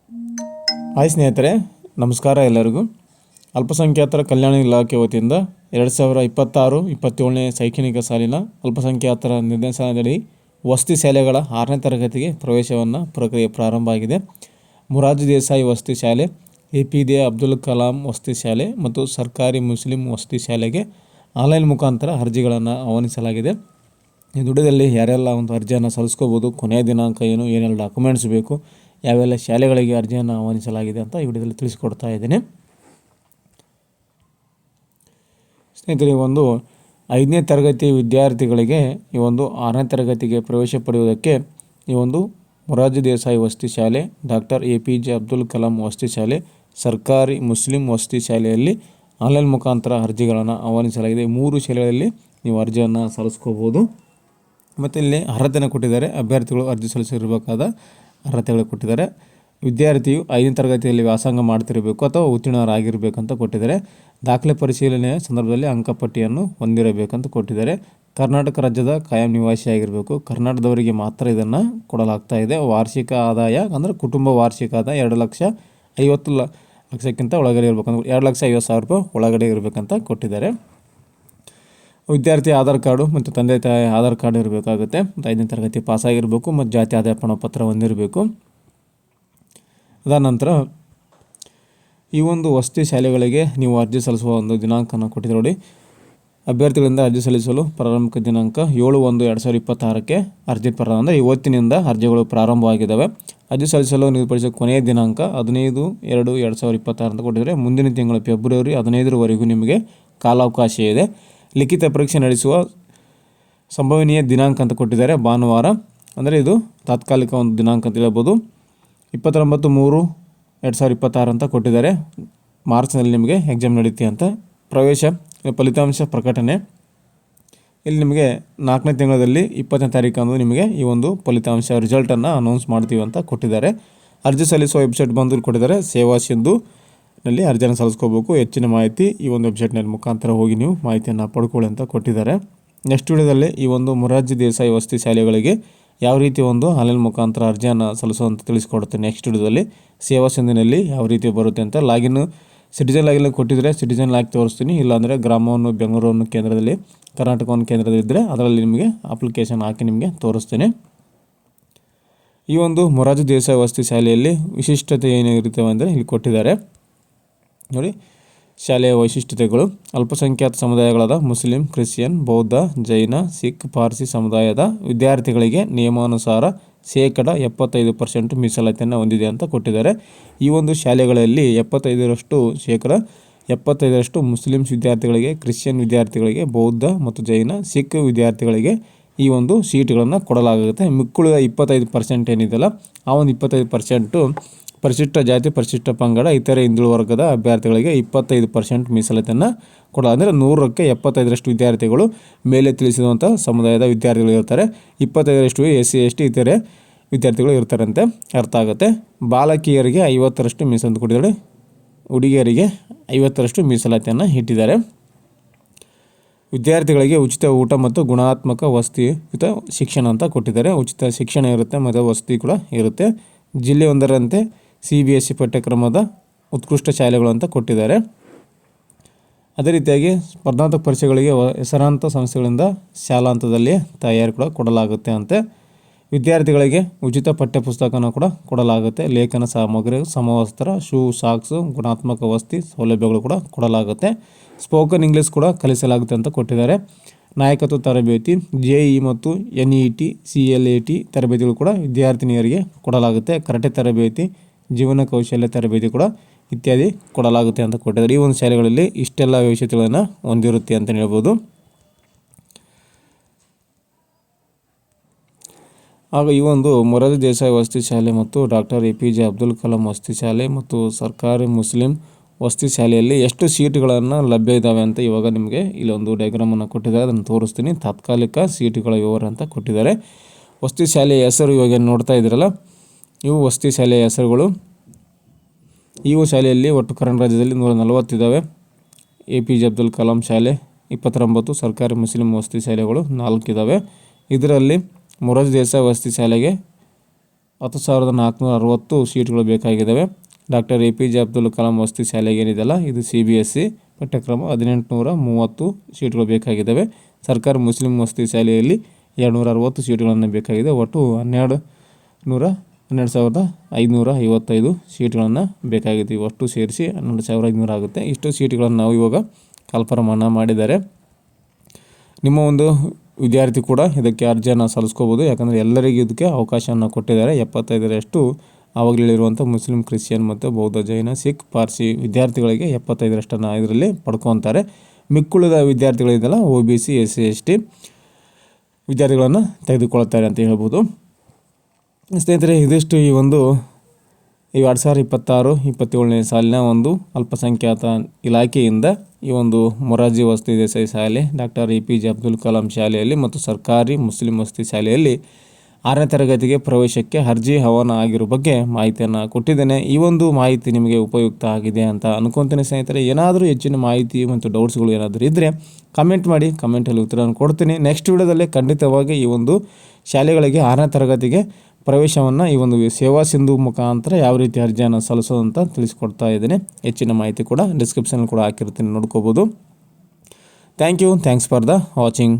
Hi ಸ್ನೇಹಿತರೆ, ನಮಸ್ಕಾರ ಎಲ್ಲರಿಗೂ. ಅಲ್ಪಸಂಖ್ಯಾತರ ಕಲ್ಯಾಣ ಇಲಾಖೆ ವತಿಯಿಂದ 2026-27ನೇ ಶೈಕ್ಷಣಿಕ ಸಾಲಿನ ಅಲ್ಪಸಂಖ್ಯಾತರ ನಿರ್ದೇಶನದಡಿ ವಸತಿ ಶಾಲೆಗಳ 6ನೇ ತರಗತಿಗೆ ಪ್ರಕ್ರಿಯೆ ಪ್ರಾರಂಭ ಆಗಿದೆ. ಮೊರಾರ್ಜಿ ದೇಸಾಯಿ ವಸತಿ ಶಾಲೆ, APJ ಅಬ್ದುಲ್ ಕಲಾಂ ವಸತಿ ಶಾಲೆ ಮತ್ತು ಸರ್ಕಾರಿ ಮುಸ್ಲಿಂ ವಸತಿ ಶಾಲೆಗೆ ಆನ್ಲೈನ್ ಮುಖಾಂತರ ಅರ್ಜಿಗಳನ್ನು ಆಹ್ವಾನಿಸಲಾಗಿದೆ. ಈ ದುಡ್ಡದಲ್ಲಿ ಯಾರೆಲ್ಲ ಒಂದು ಅರ್ಜಿಯನ್ನು ಸಲ್ಲಿಸ್ಕೋಬೋದು, ಕೊನೆಯ ದಿನಾಂಕ ಏನು, ಏನೆಲ್ಲ ಡಾಕ್ಯುಮೆಂಟ್ಸ್ ಬೇಕು, ಯಾವೆಲ್ಲ ಶಾಲೆಗಳಿಗೆ ಅರ್ಜಿಯನ್ನು ಆಹ್ವಾನಿಸಲಾಗಿದೆ ಅಂತ ಈ ವಿಡಿಯೋದಲ್ಲಿ ತಿಳಿಸ್ಕೊಡ್ತಾ ಇದ್ದೀನಿ. ಸ್ನೇಹಿತರೆ, ಈ ಒಂದು 5ನೇ ತರಗತಿ ವಿದ್ಯಾರ್ಥಿಗಳಿಗೆ ಈ ಒಂದು 6ನೇ ತರಗತಿಗೆ ಪ್ರವೇಶ ಪಡೆಯುವುದಕ್ಕೆ ಈ ಒಂದು ಮೊರಾರ್ಜಿ ದೇಸಾಯಿ ವಸತಿ ಶಾಲೆ, ಡಾಕ್ಟರ್ APJ ಅಬ್ದುಲ್ ಕಲಾಂ ವಸತಿ ಶಾಲೆ, ಸರ್ಕಾರಿ ಮುಸ್ಲಿಂ ವಸತಿ ಶಾಲೆಯಲ್ಲಿ ಆನ್ಲೈನ್ ಮುಖಾಂತರ ಅರ್ಜಿಗಳನ್ನು ಆಹ್ವಾನಿಸಲಾಗಿದೆ. 3 ಶಾಲೆಗಳಲ್ಲಿ ನೀವು ಅರ್ಜಿಯನ್ನು ಸಲ್ಲಿಸ್ಕೋಬೋದು. ಮತ್ತು ಇಲ್ಲಿ ಅರ್ಹತೆಯನ್ನು ಕೊಟ್ಟಿದ್ದಾರೆ. ಅಭ್ಯರ್ಥಿಗಳು ಅರ್ಜಿ ಸಲ್ಲಿಸಿರಬೇಕಾದ ಅರ್ಹತೆಗಳು ಕೊಟ್ಟಿದ್ದಾರೆ. ವಿದ್ಯಾರ್ಥಿಯು 5ನೇ ತರಗತಿಯಲ್ಲಿ ವ್ಯಾಸಂಗ ಮಾಡ್ತಿರಬೇಕು ಅಥವಾ ಉತ್ತೀರ್ಣರಾಗಿರಬೇಕಂತ ಕೊಟ್ಟಿದ್ದಾರೆ. ದಾಖಲೆ ಪರಿಶೀಲನೆಯ ಸಂದರ್ಭದಲ್ಲಿ ಅಂಕಪಟ್ಟಿಯನ್ನು ಹೊಂದಿರಬೇಕಂತ ಕೊಟ್ಟಿದ್ದಾರೆ. ಕರ್ನಾಟಕ ರಾಜ್ಯದ ಕಾಯಂ ನಿವಾಸಿಯಾಗಿರಬೇಕು. ಕರ್ನಾಟಕದವರಿಗೆ ಮಾತ್ರ ಇದನ್ನು ಕೊಡಲಾಗ್ತಾ ಇದೆ. ವಾರ್ಷಿಕ ಆದಾಯ ಅಂದರೆ ಕುಟುಂಬ ವಾರ್ಷಿಕ ಆದಾಯ 2,50,000ಕ್ಕಿಂತ ಒಳಗಡೆ ಇರಬೇಕಂತ, 2,50,000 ರೂಪಾಯಿ ಒಳಗಡೆ ಇರಬೇಕಂತ ಕೊಟ್ಟಿದ್ದಾರೆ. ವಿದ್ಯಾರ್ಥಿ ಆಧಾರ್ ಕಾರ್ಡು ಮತ್ತು ತಂದೆ ತಾಯಿ ಆಧಾರ್ ಕಾರ್ಡ್ ಇರಬೇಕಾಗುತ್ತೆ. ಮತ್ತು 5ನೇ ತರಗತಿ ಪಾಸಾಗಿರಬೇಕು ಮತ್ತು ಜಾತಿ ಆದಾಯ ಪ್ರಮಾಣಪತ್ರ ಹೊಂದಿರಬೇಕು. ಅದಾದ ನಂತರ ಈ ಒಂದು ವಸತಿ ಶಾಲೆಗಳಿಗೆ ನೀವು ಅರ್ಜಿ ಸಲ್ಲಿಸುವ ಒಂದು ದಿನಾಂಕನ ಕೊಟ್ಟಿದ್ದಾರೆ ನೋಡಿ. ಅಭ್ಯರ್ಥಿಗಳಿಂದ ಅರ್ಜಿ ಸಲ್ಲಿಸಲು ಪ್ರಾರಂಭಿಕ ದಿನಾಂಕ 7/1/2026ಕ್ಕೆ ಅರ್ಜಿ ಅಂದರೆ ಇವತ್ತಿನಿಂದ ಅರ್ಜಿಗಳು ಪ್ರಾರಂಭವಾಗಿದ್ದಾವೆ. ಅರ್ಜಿ ಸಲ್ಲಿಸಲು ನಿಗದಿಪಡಿಸಿದ ಕೊನೆಯ ದಿನಾಂಕ 15/2/2026 ಅಂತ ಕೊಟ್ಟಿದ್ದಾರೆ. ಮುಂದಿನ ತಿಂಗಳ ಫೆಬ್ರವರಿ 15ರವರೆಗೂ ನಿಮಗೆ ಕಾಲಾವಕಾಶ ಇದೆ. ಲಿಖಿತ ಪರೀಕ್ಷೆ ನಡೆಸುವ ಸಂಭವನೀಯ ದಿನಾಂಕ ಅಂತ ಕೊಟ್ಟಿದ್ದಾರೆ. ಭಾನುವಾರ ಅಂದರೆ ಇದು ತಾತ್ಕಾಲಿಕ ಒಂದು ದಿನಾಂಕ ಅಂತ ಹೇಳ್ಬೋದು. 29/3/2026 ಅಂತ ಕೊಟ್ಟಿದ್ದಾರೆ. ಮಾರ್ಚ್ನಲ್ಲಿ ನಿಮಗೆ ಎಕ್ಸಾಮ್ ನಡೀತಿ ಅಂತ. ಪ್ರವೇಶ ಫಲಿತಾಂಶ ಪ್ರಕಟಣೆ ಇಲ್ಲಿ ನಿಮಗೆ 4ನೇ ತಿಂಗಳಲ್ಲಿ 20ನೇ ತಾರೀಕು ನಿಮಗೆ ಈ ಒಂದು ಫಲಿತಾಂಶ ರಿಸಲ್ಟನ್ನು ಅನೌನ್ಸ್ ಮಾಡ್ತೀವಿ ಅಂತ ಕೊಟ್ಟಿದ್ದಾರೆ. ಅರ್ಜಿ ಸಲ್ಲಿಸುವ ವೆಬ್ಸೈಟ್ ಬಂದು ಕೊಟ್ಟಿದ್ದಾರೆ. ಸೇವಾ ಸಿಂಧುನಲ್ಲಿ ಅರ್ಜಿಯನ್ನು ಸಲ್ಲಿಸ್ಕೋಬೇಕು. ಹೆಚ್ಚಿನ ಮಾಹಿತಿ ಈ ಒಂದು ವೆಬ್ಸೈಟ್ನಲ್ಲಿ ಮುಖಾಂತರ ಹೋಗಿ ನೀವು ಮಾಹಿತಿಯನ್ನು ಪಡ್ಕೊಳ್ಳಿ ಅಂತ ಕೊಟ್ಟಿದ್ದಾರೆ. ನೆಕ್ಸ್ಟ್ ವಿಡಿಯೋದಲ್ಲಿ ಈ ಒಂದು ಮೊರಾರ್ಜಿ ದೇಸಾಯಿ ವಸತಿ ಶಾಲೆಗಳಿಗೆ ಯಾವ ರೀತಿ ಒಂದು ಆನ್ಲೈನ್ ಮುಖಾಂತರ ಅರ್ಜಿಯನ್ನು ಸಲ್ಲಿಸುವಂತ ತಿಳಿಸ್ಕೊಡ್ತೇನೆ. ನೆಕ್ಸ್ಟ್ ವಿಡಿಯೋದಲ್ಲಿ ಸೇವಾ ಸಿಂಧುನಲ್ಲಿ ಯಾವ ರೀತಿ ಬರುತ್ತೆ ಅಂತ. ಸಿಟಿಜನ್ ಲಾಗಿನ್ ಕೊಟ್ಟಿದ್ರೆ ಸಿಟಿಜನ್ ಲಾಗಿ ತೋರಿಸ್ತೀನಿ. ಇಲ್ಲಾಂದರೆ ಗ್ರಾಮವನ್ನು, ಬೆಂಗಳೂರನ್ನು ಕೇಂದ್ರದಲ್ಲಿ, ಕರ್ನಾಟಕವನ್ನು ಕೇಂದ್ರದಲ್ಲಿ ಇದ್ದರೆ ಅದರಲ್ಲಿ ನಿಮಗೆ ಅಪ್ಲಿಕೇಶನ್ ಹಾಕಿ ನಿಮಗೆ ತೋರಿಸ್ತೀನಿ. ಈ ಒಂದು ಮೊರಾರ್ಜಿ ದೇಸಾಯಿ ವಸತಿ ಶಾಲೆಯಲ್ಲಿ ವಿಶಿಷ್ಟತೆ ಏನಿರುತ್ತವೆ ಅಂದರೆ ಇಲ್ಲಿ ಕೊಟ್ಟಿದ್ದಾರೆ ನೋಡಿ. ಶಾಲೆಯ ವೈಶಿಷ್ಟ್ಯತೆಗಳು: ಅಲ್ಪಸಂಖ್ಯಾತ ಸಮುದಾಯಗಳಾದ ಮುಸ್ಲಿಂ, ಕ್ರಿಶ್ಚಿಯನ್, ಬೌದ್ಧ, ಜೈನ, ಸಿಖ್, ಪಾರ್ಸಿ ಸಮುದಾಯದ ವಿದ್ಯಾರ್ಥಿಗಳಿಗೆ ನಿಯಮಾನುಸಾರ 75% ಮೀಸಲಾತಿಯನ್ನು ಹೊಂದಿದೆ ಅಂತ ಕೊಟ್ಟಿದ್ದಾರೆ. ಈ ಒಂದು ಶಾಲೆಗಳಲ್ಲಿ 75% ಮುಸ್ಲಿಮ್ಸ್ ವಿದ್ಯಾರ್ಥಿಗಳಿಗೆ, ಕ್ರಿಶ್ಚಿಯನ್ ವಿದ್ಯಾರ್ಥಿಗಳಿಗೆ, ಬೌದ್ಧ ಮತ್ತು ಜೈನ, ಸಿಖ್ ವಿದ್ಯಾರ್ಥಿಗಳಿಗೆ ಈ ಒಂದು ಸೀಟುಗಳನ್ನು ಕೊಡಲಾಗುತ್ತೆ. ಮಿಕ್ಕುಳಿದ 25% ಏನಿದೆಯಲ್ಲ ಆ ಒಂದು 25% ಪರಿಶಿಷ್ಟ ಜಾತಿ, ಪರಿಶಿಷ್ಟ ಪಂಗಡ, ಇತರೆ ಹಿಂದುಳಿದ ವರ್ಗದ ಅಭ್ಯರ್ಥಿಗಳಿಗೆ 25% ಮೀಸಲಾತಿಯನ್ನು ಅಂದರೆ 100ಕ್ಕೆ 75ರಷ್ಟು ವಿದ್ಯಾರ್ಥಿಗಳು ಮೇಲೆ ತಿಳಿಸಿರುವಂಥ ಸಮುದಾಯದ ವಿದ್ಯಾರ್ಥಿಗಳು ಇರ್ತಾರೆ. 25ರಷ್ಟು SC ST ಇತರೆ ವಿದ್ಯಾರ್ಥಿಗಳು ಇರ್ತಾರಂತೆ, ಅರ್ಥ ಆಗುತ್ತೆ. ಬಾಲಕಿಯರಿಗೆ 50ರಷ್ಟು ಮೀಸಲಾತಿ ಕೊಟ್ಟಿದ್ದಾರೆ. ಹುಡುಗಿಯರಿಗೆ 50ರಷ್ಟು ಮೀಸಲಾತಿಯನ್ನು ಇಟ್ಟಿದ್ದಾರೆ. ವಿದ್ಯಾರ್ಥಿಗಳಿಗೆ ಉಚಿತ ಊಟ ಮತ್ತು ಗುಣಾತ್ಮಕ ವಸತಿಯುತ ಶಿಕ್ಷಣ ಅಂತ ಕೊಟ್ಟಿದ್ದಾರೆ. ಉಚಿತ ಶಿಕ್ಷಣ ಇರುತ್ತೆ ಮತ್ತು ವಸತಿ ಕೂಡ ಇರುತ್ತೆ. ಜಿಲ್ಲೆಯೊಂದರಂತೆ CBSE ಪಠ್ಯಕ್ರಮದ ಉತ್ಕೃಷ್ಟ ಶಾಲೆಗಳು ಅಂತ ಕೊಟ್ಟಿದ್ದಾರೆ. ಅದೇ ರೀತಿಯಾಗಿ ಸ್ಪರ್ಧಾತ್ಮಕ ಪರೀಕ್ಷೆಗಳಿಗೆ ಹೆಸರಾಂತ ಸಂಸ್ಥೆಗಳಿಂದ ಶಾಲಾ ಹಂತದಲ್ಲಿ ತಯಾರಿ ಕೂಡ ಕೊಡಲಾಗುತ್ತೆ ಅಂತೆ. ವಿದ್ಯಾರ್ಥಿಗಳಿಗೆ ಉಚಿತ ಪಠ್ಯಪುಸ್ತಕನ ಕೂಡ ಕೊಡಲಾಗುತ್ತೆ. ಲೇಖನ ಸಾಮಗ್ರಿ, ಸಮವಸ್ತ್ರ, ಶೂ, ಸಾಕ್ಸು, ಗುಣಾತ್ಮಕ ವಸತಿ ಸೌಲಭ್ಯಗಳು ಕೂಡ ಕೊಡಲಾಗುತ್ತೆ. ಸ್ಪೋಕನ್ ಇಂಗ್ಲೀಷ್ ಕೂಡ ಕಲಿಸಲಾಗುತ್ತೆ ಅಂತ ಕೊಟ್ಟಿದ್ದಾರೆ. ನಾಯಕತ್ವ ತರಬೇತಿ, JEE ಮತ್ತು NET CLAT ತರಬೇತಿಗಳು ಕೂಡ ವಿದ್ಯಾರ್ಥಿನಿಯರಿಗೆ ಕೊಡಲಾಗುತ್ತೆ. ಕರಾಟೆ ತರಬೇತಿ, ಜೀವನ ಕೌಶಲ್ಯ ತರಬೇತಿ ಕೂಡ ಇತ್ಯಾದಿ ಕೊಡಲಾಗುತ್ತೆ ಅಂತ ಕೊಟ್ಟಿದ್ದಾರೆ. ಈ ಒಂದು ಶಾಲೆಗಳಲ್ಲಿ ಇಷ್ಟೆಲ್ಲ ವೈಶಿಷ್ಟ್ಯಗಳನ್ನು ಹೊಂದಿರುತ್ತೆ ಅಂತ ಹೇಳ್ಬೋದು. ಆಗ ಈ ಒಂದು ಮೊರಾರ್ಜಿ ದೇಸಾಯಿ ವಸತಿ ಶಾಲೆ ಮತ್ತು ಡಾಕ್ಟರ್ APJ ಅಬ್ದುಲ್ ಕಲಾಂ ವಸತಿ ಶಾಲೆ ಮತ್ತು ಸರ್ಕಾರಿ ಮುಸ್ಲಿಂ ವಸತಿ ಶಾಲೆಯಲ್ಲಿ ಎಷ್ಟು ಸೀಟುಗಳನ್ನು ಲಭ್ಯ ಇದ್ದಾವೆ ಅಂತ ಇವಾಗ ನಿಮಗೆ ಇಲ್ಲೊಂದು ಡಯಾಗ್ರಾಮನ್ನು ಕೊಟ್ಟಿದ್ದಾರೆ, ಅದನ್ನು ತೋರಿಸ್ತೀನಿ. ತಾತ್ಕಾಲಿಕ ಸೀಟುಗಳ ವಿವರ ಅಂತ ಕೊಟ್ಟಿದ್ದಾರೆ. ವಸತಿ ಶಾಲೆಯ ಹೆಸರು ಇವಾಗ ನೋಡ್ತಾ ಇದ್ದೀರಲ್ಲ, ಇವು ವಸತಿ ಶಾಲೆಯ ಹೆಸರುಗಳು. ಈ ಶಾಲೆಯಲ್ಲಿ ಒಟ್ಟು ಕರ್ನಾಟಕ ರಾಜ್ಯದಲ್ಲಿ 140 ಇದ್ದಾವೆ. APJ ಅಬ್ದುಲ್ ಕಲಾಂ ಶಾಲೆ 29, ಸರ್ಕಾರಿ ಮುಸ್ಲಿಂ ವಸತಿ ಶಾಲೆಗಳು 4 ಇದ್ದಾವೆ. ಇದರಲ್ಲಿ ಮೊರಾರ್ಜಿ ದೇಸಾಯಿ ವಸತಿ ಶಾಲೆಗೆ 10,460 ಸೀಟ್ಗಳು ಬೇಕಾಗಿದ್ದಾವೆ. ಡಾಕ್ಟರ್ APJ ಅಬ್ದುಲ್ ಕಲಾಂ ವಸತಿ ಶಾಲೆಗೆ ಏನಿದೆಯಲ್ಲ ಇದು CBSE ಪಠ್ಯಕ್ರಮ 1830 ಸೀಟ್ಗಳು ಬೇಕಾಗಿದ್ದಾವೆ. ಸರ್ಕಾರಿ ಮುಸ್ಲಿಂ ವಸತಿ ಶಾಲೆಯಲ್ಲಿ 260 ಸೀಟ್ಗಳನ್ನು ಬೇಕಾಗಿದೆ. ಒಟ್ಟು 12,555 ಸೀಟ್ಗಳನ್ನು ಬೇಕಾಗಿದೆ. ಒಟ್ಟು ಸೇರಿಸಿ 12,500 ಆಗುತ್ತೆ. ಇಷ್ಟು ಸೀಟ್ಗಳನ್ನು ನಾವು ಇವಾಗ ಕಲ್ಪರ್ಮಾನ ಮಾಡಿದ್ದಾರೆ. ನಿಮ್ಮ ಒಂದು ವಿದ್ಯಾರ್ಥಿ ಕೂಡ ಇದಕ್ಕೆ ಅರ್ಜಿಯನ್ನು ಸಲ್ಲಿಸ್ಕೋಬೋದು. ಯಾಕಂದರೆ ಎಲ್ಲರಿಗೂ ಇದಕ್ಕೆ ಅವಕಾಶವನ್ನು ಕೊಟ್ಟಿದ್ದಾರೆ. 75ರಷ್ಟು ಆವಾಗಲೇ ಹೇಳಿರುವಂಥ ಮುಸ್ಲಿಂ, ಕ್ರಿಶ್ಚಿಯನ್ ಮತ್ತು ಬೌದ್ಧ, ಜೈನ, ಸಿಖ್, ಪಾರ್ಸಿ ವಿದ್ಯಾರ್ಥಿಗಳಿಗೆ 75ರಷ್ಟನ್ನು ಇದರಲ್ಲಿ ಪಡ್ಕೊತಾರೆ. ಮಿಕ್ಕುಳಿದ ವಿದ್ಯಾರ್ಥಿಗಳಿದೆಲ್ಲ OBC, SC, ST ವಿದ್ಯಾರ್ಥಿಗಳನ್ನು ತೆಗೆದುಕೊಳ್ತಾರೆ ಅಂತ ಹೇಳ್ಬೋದು. ಸ್ನೇಹಿತರೆ, ಇದಿಷ್ಟು ಈ 2026-27ನೇ ಸಾಲಿನ ಒಂದು ಅಲ್ಪಸಂಖ್ಯಾತ ಇಲಾಖೆಯಿಂದ ಈ ಒಂದು ಮೊರಾರ್ಜಿ ವಸತಿ ದೇಸಾಯಿ ಶಾಲೆ, ಡಾಕ್ಟರ್ APJ ಅಬ್ದುಲ್ ಕಲಾಂ ಶಾಲೆಯಲ್ಲಿ ಮತ್ತು ಸರ್ಕಾರಿ ಮುಸ್ಲಿಂ ವಸತಿ ಶಾಲೆಯಲ್ಲಿ 6ನೇ ತರಗತಿಗೆ ಪ್ರವೇಶಕ್ಕೆ ಅರ್ಜಿ ಆಹ್ವಾನ ಆಗಿರೋ ಬಗ್ಗೆ ಮಾಹಿತಿಯನ್ನು ಕೊಟ್ಟಿದ್ದೇನೆ. ಈ ಒಂದು ಮಾಹಿತಿ ನಿಮಗೆ ಉಪಯುಕ್ತ ಆಗಿದೆ ಅಂತ ಅನ್ಕೊತೀನಿ ಸ್ನೇಹಿತರೆ. ಏನಾದರೂ ಹೆಚ್ಚಿನ ಮಾಹಿತಿ ಮತ್ತು ಡೌಟ್ಸ್ಗಳು ಏನಾದರೂ ಇದ್ದರೆ ಕಮೆಂಟ್ ಮಾಡಿ, ಕಮೆಂಟಲ್ಲಿ ಉತ್ತರವನ್ನು ಕೊಡ್ತೀನಿ. ನೆಕ್ಸ್ಟ್ ವಿಡಿಯೋದಲ್ಲಿ ಖಂಡಿತವಾಗಿ ಈ ಒಂದು ಶಾಲೆಗಳಿಗೆ 6ನೇ ತರಗತಿಗೆ ಪ್ರವೇಶವನ್ನು ಈ ಒಂದು ಸೇವಾ ಸಿಂಧು ಮುಖಾಂತರ ಯಾವ ರೀತಿ ಅರ್ಜಿಯನ್ನು ಸಲ್ಲಿಸೋದಂತ ತಿಳಿಸ್ಕೊಡ್ತಾ ಇದ್ದೀನಿ. ಹೆಚ್ಚಿನ ಮಾಹಿತಿ ಕೂಡ ಡಿಸ್ಕ್ರಿಪ್ಷನ್ ಕೂಡ ಹಾಕಿರ್ತೀನಿ, ನೋಡ್ಕೋಬೋದು. Thanks for the watching.